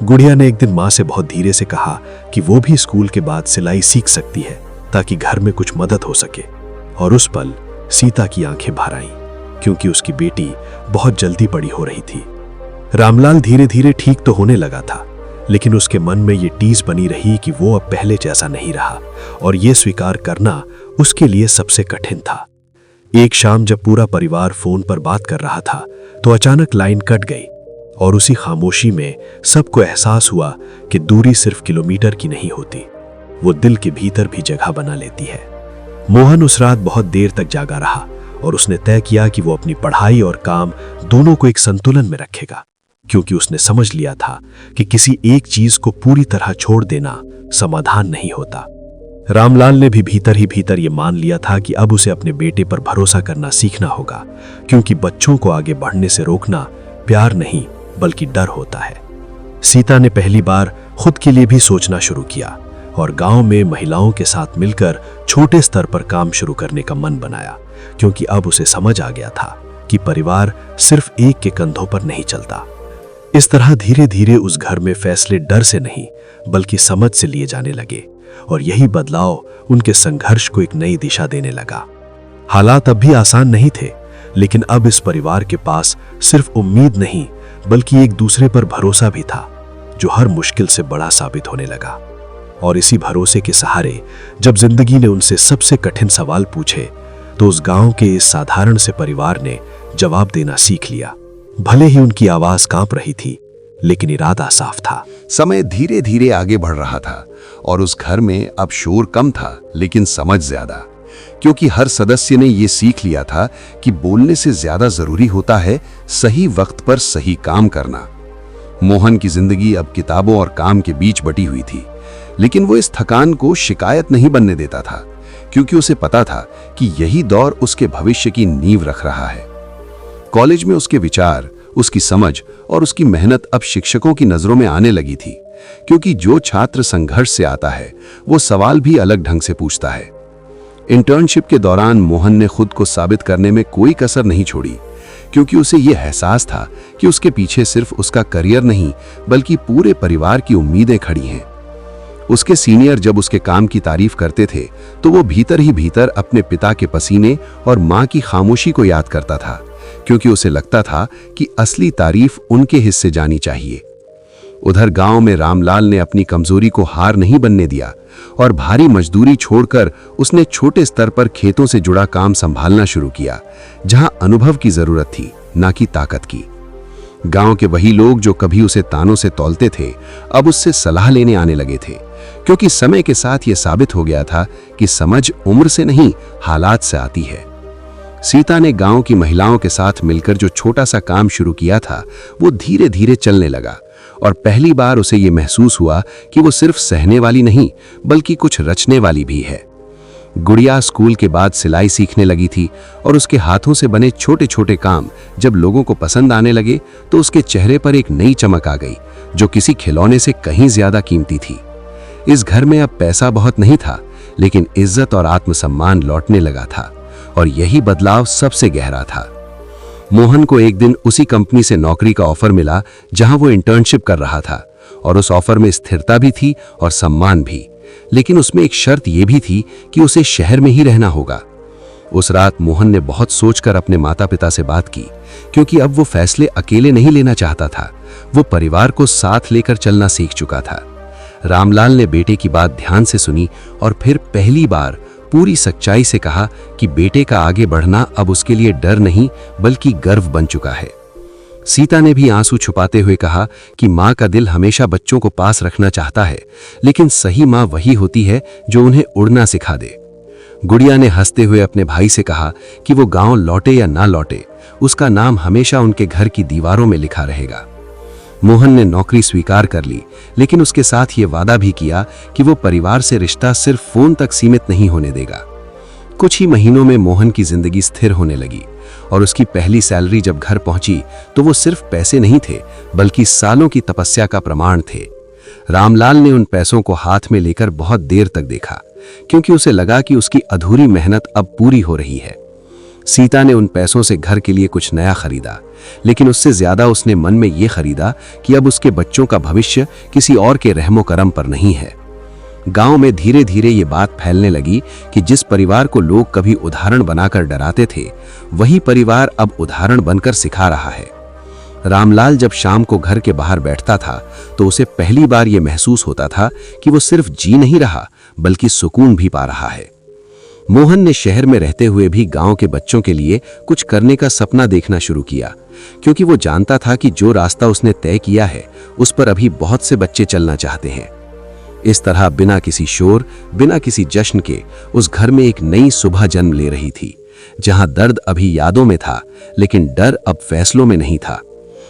गुड़िया ने एक दिन मां से बहुत धीरे से कहा कि वो भी स्कूल के बाद सिलाई सीख सकती है, ताकि घर में कुछ मदद हो सके। और उस पल सीता की आंखें भर आईं, क्योंकि उसकी बेटी बहुत जल्दी बड़ी हो रही थी। रामलाल धीरे धीरे ठीक तो होने लगा था, लेकिन उसके मन में ये टीस बनी रही कि वो अब पहले जैसा नहीं रहा, और ये स्वीकार करना उसके लिए सबसे कठिन था। एक शाम जब पूरा परिवार फोन पर बात कर रहा था तो अचानक लाइन कट गई, और उसी खामोशी में सबको एहसास हुआ कि दूरी सिर्फ किलोमीटर की नहीं होती, वो दिल के भीतर भी जगह बना लेती है। मोहन उस रात बहुत देर तक जागा रहा और उसने तय किया कि वो अपनी पढ़ाई और काम दोनों को एक संतुलन में रखेगा, क्योंकि उसने समझ लिया था कि किसी एक चीज को पूरी तरह छोड़ देना समाधान नहीं होता। रामलाल ने भी भीतर ये मान लिया था कि अब उसे अपने बेटे पर भरोसा करना सीखना होगा, क्योंकि बच्चों को आगे बढ़ने से रोकना प्यार नहीं बल्कि डर होता है। सीता ने पहली बार खुद के लिए भी सोचना शुरू किया और गांव में महिलाओं के साथ मिलकर छोटे स्तर पर काम शुरू करने का मन बनाया, क्योंकि अब उसे समझ आ गया था कि परिवार सिर्फ एक के कंधों पर नहीं चलता। इस तरह धीरे धीरे उस घर में फैसले डर से नहीं बल्कि समझ से लिए जाने लगे, और यही बदलाव उनके संघर्ष को एक नई दिशा देने लगा। हालात अब भी आसान नहीं थे, लेकिन अब इस परिवार के पास सिर्फ उम्मीद नहीं बल्कि एक दूसरे पर भरोसा भी था, जो हर मुश्किल से बड़ा साबित होने लगा। और इसी भरोसे के सहारे जब जिंदगी ने उनसे सबसे कठिन सवाल पूछे तो उस गांव के इस साधारण से परिवार ने जवाब देना सीख लिया। भले ही उनकी आवाज कांप रही थी, लेकिन इरादा साफ था। समय धीरे धीरे आगे बढ़ रहा था और उस घर में अब शोर कम था, लेकिन समझ ज्यादा, क्योंकि हर सदस्य ने यह सीख लिया था कि बोलने से ज्यादा जरूरी होता है सही वक्त पर सही काम करना। मोहन की जिंदगी अब किताबों और काम के बीच बटी हुई थी, लेकिन वो इस थकान को शिकायत नहीं बनने देता था, क्योंकि उसे पता था कि यही दौर उसके भविष्य की नींव रख रहा है। कॉलेज में उसके विचार उसकी समझ और उसकी मेहनत अब शिक्षकों की नजरों में आने लगी थी, क्योंकि जो छात्र संघर्ष से आता है वो सवाल भी अलग ढंग से पूछता है। इंटर्नशिप के दौरान मोहन ने खुद को साबित करने में कोई कसर नहीं छोड़ी, क्योंकि उसे यह एहसास था कि उसके पीछे सिर्फ उसका करियर नहीं बल्कि पूरे परिवार की उम्मीदें खड़ी हैं। उसके सीनियर जब उसके काम की तारीफ करते थे तो वो भीतर ही भीतर अपने पिता के पसीने और मां की खामोशी को याद करता था, क्योंकि उसे लगता था कि असली तारीफ उनके हिस्से जानी चाहिए। उधर गांव में रामलाल ने अपनी कमजोरी को हार नहीं बनने दिया और भारी मजदूरी छोड़कर उसने छोटे स्तर पर खेतों से जुड़ा काम संभालना शुरू किया, जहां अनुभव की जरूरत थी, ना कि ताकत की। गांव के वही लोग जो कभी उसे तानों से तौलते थे, अब उससे सलाह लेने आने लगे थे, क्योंकि समय के साथ यह साबित हो गया था कि समझ उम्र से नहीं, हालात से आती है। सीता ने गांव की महिलाओं के साथ मिलकर जो छोटा सा काम शुरू किया था, वो धीरे धीरे चलने लगा और पहली बार उसे ये महसूस हुआ कि वो सिर्फ सहने वाली नहीं बल्कि कुछ रचने वाली भी है। गुड़िया स्कूल के बाद सिलाई सीखने लगी थी और उसके हाथों से बने छोटे छोटे काम जब लोगों को पसंद आने लगे तो उसके चेहरे पर एक नई चमक आ गई, जो किसी खिलौने से कहीं ज्यादा कीमती थी। इस घर में अब पैसा बहुत नहीं था, लेकिन इज्जत और आत्मसम्मान लौटने लगा था, और यही बदलाव सबसे गहरा था। मोहन को एक दिन उसी कंपनी से नौकरी का ऑफर मिला जहां वो इंटर्नशिप कर रहा था, और उस ऑफर में स्थिरता भी थी और सम्मान भी, लेकिन उसमें एक शर्त यह भी थी कि उसे शहर में ही रहना होगा। उस रात मोहन ने बहुत सोचकर अपने माता पिता से बात की, क्योंकि अब वो फैसले अकेले नहीं लेना चाहता था, वो परिवार को साथ लेकर चलना सीख चुका था। रामलाल ने बेटे की बात ध्यान से सुनी और फिर पहली बार पूरी सच्चाई से कहा कि बेटे का आगे बढ़ना अब उसके लिए डर नहीं बल्कि गर्व बन चुका है। सीता ने भी आंसू छुपाते हुए कहा कि माँ का दिल हमेशा बच्चों को पास रखना चाहता है, लेकिन सही माँ वही होती है जो उन्हें उड़ना सिखा दे। गुड़िया ने हंसते हुए अपने भाई से कहा कि वो गांव लौटे या ना लौटे, उसका नाम हमेशा उनके घर की दीवारों में लिखा रहेगा। मोहन ने नौकरी स्वीकार कर ली, लेकिन उसके साथ ये वादा भी किया कि वो परिवार से रिश्ता सिर्फ फोन तक सीमित नहीं होने देगा। कुछ ही महीनों में मोहन की जिंदगी स्थिर होने लगी और उसकी पहली सैलरी जब घर पहुंची तो वो सिर्फ पैसे नहीं थे बल्कि सालों की तपस्या का प्रमाण थे। रामलाल ने उन पैसों को हाथ में लेकर बहुत देर तक देखा, क्योंकि उसे लगा कि उसकी अधूरी मेहनत अब पूरी हो रही है। सीता ने उन पैसों से घर के लिए कुछ नया खरीदा, लेकिन उससे ज्यादा उसने मन में यह खरीदा कि अब उसके बच्चों का भविष्य किसी और के रहमो करम पर नहीं है। गांव में धीरे धीरे ये बात फैलने लगी कि जिस परिवार को लोग कभी उदाहरण बनाकर डराते थे, वही परिवार अब उदाहरण बनकर सिखा रहा है। रामलाल जब शाम को घर के बाहर बैठता था तो उसे पहली बार यह महसूस होता था कि वो सिर्फ जी नहीं रहा बल्कि सुकून भी पा रहा है। मोहन ने शहर में रहते हुए भी गांव के बच्चों के लिए कुछ करने का सपना देखना शुरू किया, क्योंकि वो जानता था कि जो रास्ता उसने तय किया है उस पर अभी बहुत से बच्चे चलना चाहते हैं। इस तरह बिना किसी शोर, बिना किसी जश्न के उस घर में एक नई सुबह जन्म ले रही थी, जहां दर्द अभी यादों में था लेकिन डर अब फैसलों में नहीं था।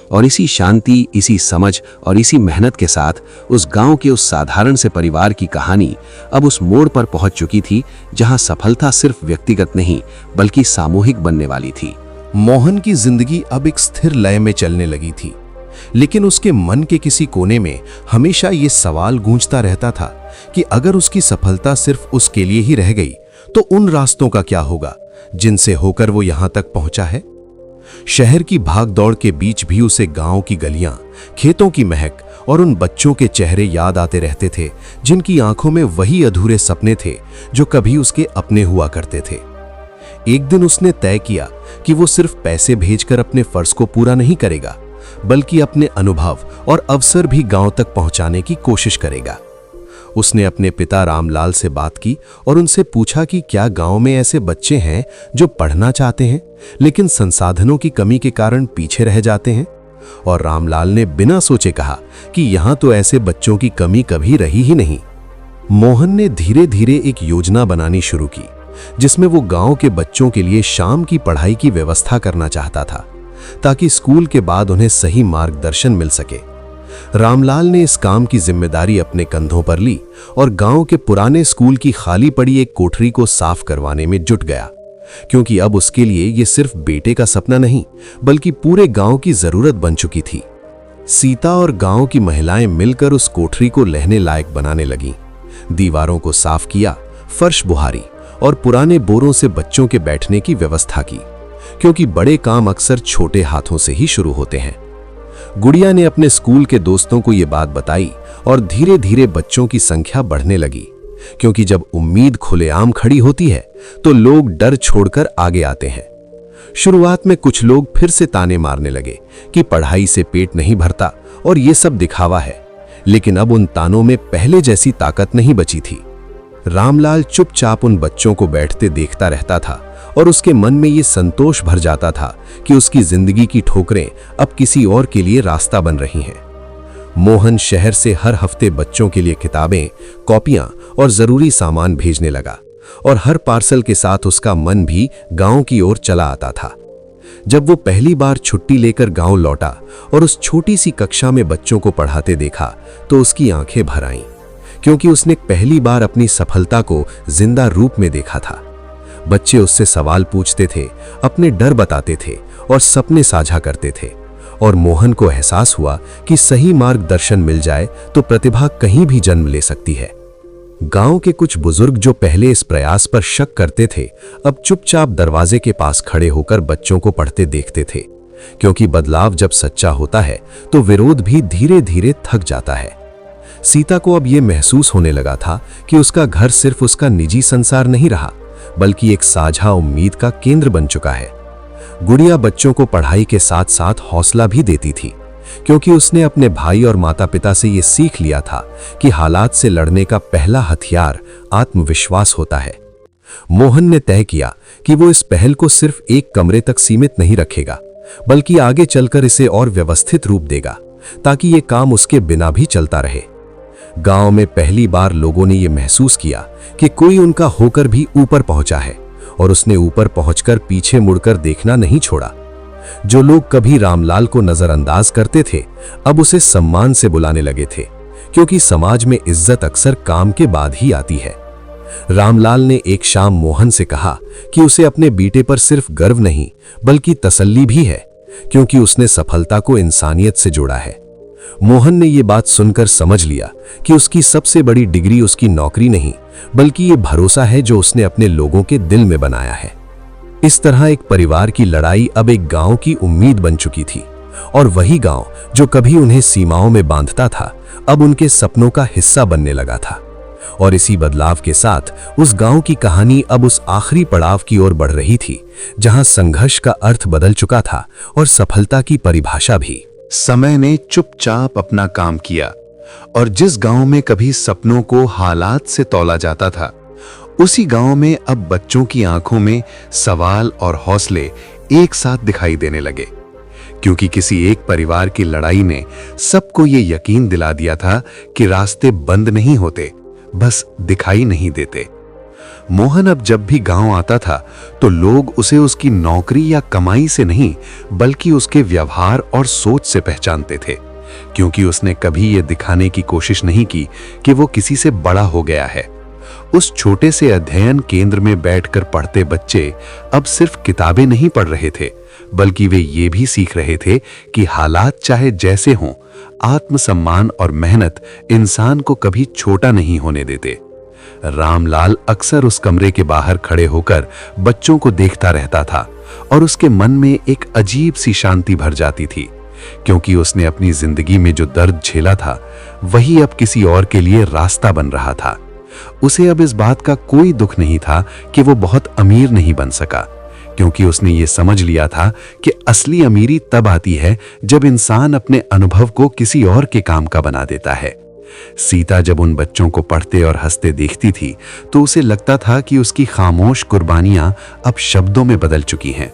और इसी शांति, इसी समझ और इसी मेहनत के साथ उस गांव के उस साधारण से परिवार की कहानी अब उस मोड़ पर पहुंच चुकी थी जहां सफलता सिर्फ व्यक्तिगत नहीं बल्कि सामूहिक बनने वाली थी। मोहन की जिंदगी अब एक स्थिर लय में चलने लगी थी, लेकिन उसके मन के किसी कोने में हमेशा ये सवाल गूंजता रहता था कि अगर उसकी सफलता सिर्फ उसके लिए ही रह गई तो उन रास्तों का क्या होगा जिनसे होकर वो यहां तक पहुंचा है। शहर की भागदौड़ के बीच भी उसे गांव की गलियां, खेतों की महक और उन बच्चों के चेहरे याद आते रहते थे जिनकी आंखों में वही अधूरे सपने थे जो कभी उसके अपने हुआ करते थे। एक दिन उसने तय किया कि वो सिर्फ पैसे भेजकर अपने फर्ज को पूरा नहीं करेगा, बल्कि अपने अनुभव और अवसर भी गांव तक पहुंचाने की कोशिश करेगा। उसने अपने पिता रामलाल से बात की और उनसे पूछा कि क्या गांव में ऐसे बच्चे हैं जो पढ़ना चाहते हैं लेकिन संसाधनों की कमी के कारण पीछे रह जाते हैं। और रामलाल ने बिना सोचे कहा कि यहां तो ऐसे बच्चों की कमी कभी रही ही नहीं। मोहन ने धीरे धीरे एक योजना बनानी शुरू की, जिसमें वो गांव के बच्चों के लिए शाम की पढ़ाई की व्यवस्था करना चाहता था, ताकि स्कूल के बाद उन्हें सही मार्गदर्शन मिल सके। रामलाल ने इस काम की जिम्मेदारी अपने कंधों पर ली और गांव के पुराने स्कूल की खाली पड़ी एक कोठरी को साफ करवाने में जुट गया। क्योंकि अब उसके लिए ये सिर्फ बेटे का सपना नहीं बल्कि पूरे गांव की जरूरत बन चुकी थी। सीता और गांव की महिलाएं मिलकर उस कोठरी को रहने लायक बनाने लगीं। दीवारों को साफ किया, फर्श बुहारी और पुराने बोरों से बच्चों के बैठने की व्यवस्था की, क्योंकि बड़े काम अक्सर छोटे हाथों से ही शुरू होते हैं। गुड़िया ने अपने स्कूल के दोस्तों को ये बात बताई और धीरे धीरे बच्चों की संख्या बढ़ने लगी, क्योंकि जब उम्मीद खुलेआम खड़ी होती है तो लोग डर छोड़कर आगे आते हैं। शुरुआत में कुछ लोग फिर से ताने मारने लगे कि पढ़ाई से पेट नहीं भरता और ये सब दिखावा है, लेकिन अब उन तानों में पहले जैसी ताकत नहीं बची थी। रामलाल चुपचाप उन बच्चों को बैठते देखता रहता था और उसके मन में ये संतोष भर जाता था कि उसकी जिंदगी की ठोकरें अब किसी और के लिए रास्ता बन रही हैं। मोहन शहर से हर हफ्ते बच्चों के लिए किताबें, कॉपियां और जरूरी सामान भेजने लगा और हर पार्सल के साथ उसका मन भी गांव की ओर चला आता था। जब वो पहली बार छुट्टी लेकर गांव लौटा और उस छोटी सी कक्षा में बच्चों को पढ़ाते देखा तो उसकी आंखें भर आईं, क्योंकि उसने पहली बार अपनी सफलता को जिंदा रूप में देखा था। बच्चे उससे सवाल पूछते थे, अपने डर बताते थे और सपने साझा करते थे, और मोहन को एहसास हुआ कि सही मार्गदर्शन मिल जाए तो प्रतिभा कहीं भी जन्म ले सकती है। गांव के कुछ बुजुर्ग जो पहले इस प्रयास पर शक करते थे, अब चुपचाप दरवाजे के पास खड़े होकर बच्चों को पढ़ते देखते थे, क्योंकि बदलाव जब सच्चा होता है तो विरोध भी धीरे धीरे थक जाता है। सीता को अब यह महसूस होने लगा था कि उसका घर सिर्फ उसका निजी संसार नहीं रहा, बल्कि एक साझा उम्मीद का केंद्र बन चुका है। गुड़िया बच्चों को पढ़ाई के साथ साथ हौसला भी देती थी, क्योंकि उसने अपने भाई और माता पिता से ये सीख लिया था कि हालात से लड़ने का पहला हथियार आत्मविश्वास होता है। मोहन ने तय किया कि वो इस पहल को सिर्फ एक कमरे तक सीमित नहीं रखेगा, बल्कि आगे चलकर इसे और व्यवस्थित रूप देगा, ताकि ये काम उसके बिना भी चलता रहे। गांव में पहली बार लोगों ने यह महसूस किया कि कोई उनका होकर भी ऊपर पहुंचा है, और उसने ऊपर पहुंचकर पीछे मुड़कर देखना नहीं छोड़ा। जो लोग कभी रामलाल को नजरअंदाज करते थे, अब उसे सम्मान से बुलाने लगे थे, क्योंकि समाज में इज्जत अक्सर काम के बाद ही आती है। रामलाल ने एक शाम मोहन से कहा कि उसे अपने बेटे पर सिर्फ गर्व नहीं बल्कि तसल्ली भी है, क्योंकि उसने सफलता को इंसानियत से जोड़ा है। मोहन ने यह बात सुनकर समझ लिया कि उसकी सबसे बड़ी डिग्री उसकी नौकरी नहीं बल्कि ये भरोसा है जो उसने अपने लोगों के दिल में बनाया है। इस तरह एक परिवार की लड़ाई अब एक गांव की उम्मीद बन चुकी थी, और वही गांव जो कभी उन्हें सीमाओं में बांधता था, अब उनके सपनों का हिस्सा बनने लगा था। और इसी बदलाव के साथ उस गांव की कहानी अब उस आखिरी पड़ाव की ओर बढ़ रही थी, जहां संघर्ष का अर्थ बदल चुका था और सफलता की परिभाषा भी। समय ने चुपचाप अपना काम किया, और जिस गांव में कभी सपनों को हालात से तौला जाता था, उसी गांव में अब बच्चों की आंखों में सवाल और हौसले एक साथ दिखाई देने लगे, क्योंकि किसी एक परिवार की लड़ाई ने सबको ये यकीन दिला दिया था कि रास्ते बंद नहीं होते, बस दिखाई नहीं देते। मोहन अब जब भी गांव आता था तो लोग उसे उसकी नौकरी या कमाई से नहीं बल्कि उसके व्यवहार और सोच से पहचानते थे, क्योंकि उसने कभी ये दिखाने की कोशिश नहीं की कि वो किसी से बड़ा हो गया है। उस छोटे से अध्ययन केंद्र में बैठकर पढ़ते बच्चे अब सिर्फ किताबें नहीं पढ़ रहे थे, बल्कि वे ये भी सीख रहे थे कि हालात चाहे जैसे हों, आत्मसम्मान और मेहनत इंसान को कभी छोटा नहीं होने देते। रामलाल अक्सर उस कमरे के बाहर खड़े होकर बच्चों को देखता रहता था, और उसके मन में एक अजीब सी शांति भर जाती थी, क्योंकि उसने अपनी जिंदगी में जो दर्द झेला था वही अब किसी और के लिए रास्ता बन रहा था। उसे अब इस बात का कोई दुख नहीं था कि वो बहुत अमीर नहीं बन सका, क्योंकि उसने ये समझ लिया था कि असली अमीरी तब आती है जब इंसान अपने अनुभव को किसी और के काम का बना देता है। सीता जब उन बच्चों को पढ़ते और हंसते देखती थी तो उसे लगता था कि उसकी खामोश कुर्बानियां अब शब्दों में बदल चुकी हैं,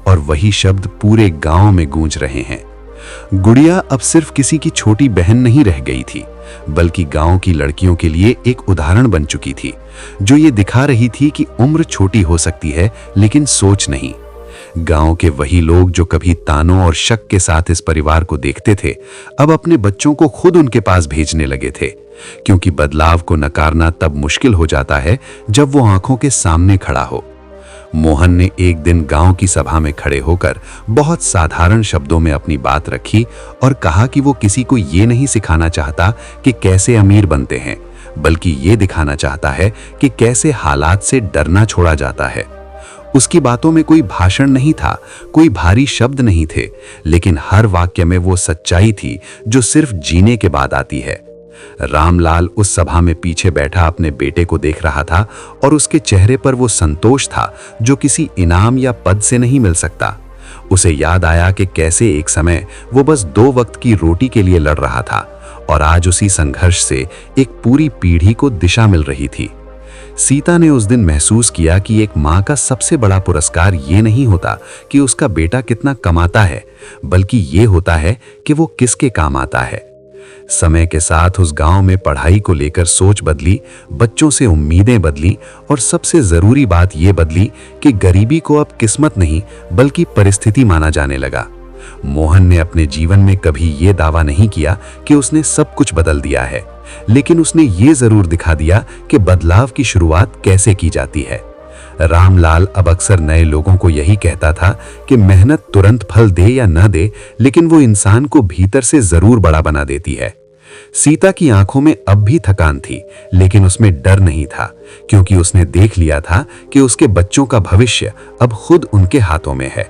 और वही शब्द पूरे गांव में गूंज रहे हैं। गुड़िया अब सिर्फ किसी की छोटी बहन नहीं रह गई थी, बल्कि गांव की लड़कियों के लिए एक उदाहरण बन चुकी थी, जो ये दिखा रही थी कि उम्र छोटी हो सकती है लेकिन सोच नहीं। गांव के वही लोग जो कभी तानों और शक के साथ इस परिवार को देखते थे, अब अपने बच्चों को खुद उनके पास भेजने लगे थे, क्योंकि बदलाव को नकारना तब मुश्किल हो जाता है जब वो आंखों के सामने खड़ा हो। मोहन ने एक दिन गांव की सभा में खड़े होकर बहुत साधारण शब्दों में अपनी बात रखी और कहा कि वो किसी को ये नहीं सिखाना चाहता कि कैसे अमीर बनते हैं, बल्कि ये दिखाना चाहता है कि कैसे हालात से डरना छोड़ा जाता है। उसकी बातों में कोई भाषण नहीं था, कोई भारी शब्द नहीं थे, लेकिन हर वाक्य में वो सच्चाई थी जो सिर्फ जीने के बाद आती है। रामलाल उस सभा में पीछे बैठा अपने बेटे को देख रहा था और उसके चेहरे पर वो संतोष था जो किसी इनाम या पद से नहीं मिल सकता। उसे याद आया कि कैसे एक समय वो बस 2 वक्त की रोटी के लिए लड़ रहा था और आज उसी संघर्ष से एक पूरी पीढ़ी को दिशा मिल रही थी। सीता ने उस दिन महसूस किया कि एक माँ का सबसे बड़ा पुरस्कार ये नहीं होता कि उसका बेटा कितना कमाता है, बल्कि ये होता है कि वो किसके काम आता है। समय के साथ उस गांव में पढ़ाई को लेकर सोच बदली, बच्चों से उम्मीदें बदली और सबसे जरूरी बात ये बदली कि गरीबी को अब किस्मत नहीं बल्कि परिस्थिति माना जाने लगा। मोहन ने अपने जीवन में कभी ये दावा नहीं किया कि उसने सब कुछ बदल दिया है, लेकिन उसने ये जरूर दिखा दिया कि बदलाव की शुरुआत कैसे की जाती है। रामलाल अब अक्सर नए लोगों को यही कहता था कि मेहनत तुरंत फल दे या न दे, लेकिन वो इंसान को भीतर से जरूर बड़ा बना देती है। सीता की आंखों में अब भी थकान थी, लेकिन उसमें डर नहीं था, क्योंकि उसने देख लिया था कि उसके बच्चों का भविष्य अब खुद उनके हाथों में है।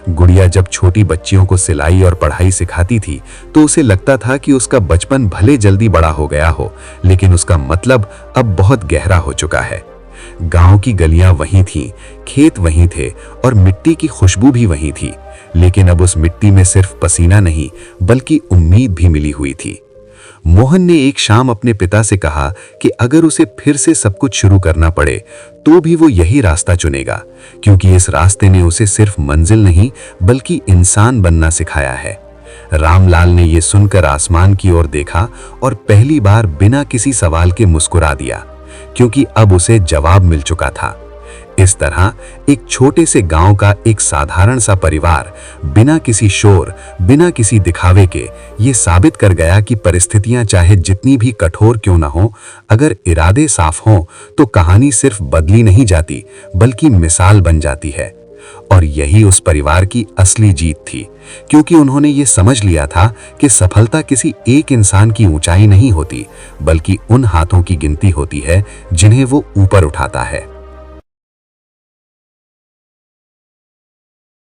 गुड़िया जब छोटी बच्चियों को सिलाई और पढ़ाई सिखाती थी तो उसे लगता था कि उसका बचपन भले जल्दी बड़ा हो गया हो, लेकिन उसका मतलब अब बहुत गहरा हो चुका है। गांव की गलियां वहीं थीं, खेत वहीं थे और मिट्टी की खुशबू भी वहीं थी, लेकिन अब उस मिट्टी में सिर्फ पसीना नहीं बल्कि उम्मीद भी मिली हुई थी। मोहन ने एक शाम अपने पिता से कहा कि अगर उसे फिर से सब कुछ शुरू करना पड़े तो भी वो यही रास्ता चुनेगा, क्योंकि इस रास्ते ने उसे सिर्फ मंजिल नहीं बल्कि इंसान बनना सिखाया है। रामलाल ने यह सुनकर आसमान की ओर देखा और पहली बार बिना किसी सवाल के मुस्कुरा दिया, क्योंकि अब उसे जवाब मिल चुका था। इस तरह एक छोटे से गांव का एक साधारण सा परिवार बिना किसी शोर, बिना किसी दिखावे के ये साबित कर गया कि परिस्थितियां चाहे जितनी भी कठोर क्यों ना हो, अगर इरादे साफ हों तो कहानी सिर्फ बदली नहीं जाती बल्कि मिसाल बन जाती है। और यही उस परिवार की असली जीत थी, क्योंकि उन्होंने ये समझ लिया था कि सफलता किसी एक इंसान की ऊंचाई नहीं होती, बल्कि उन हाथों की गिनती होती है जिन्हें वो ऊपर उठाता है।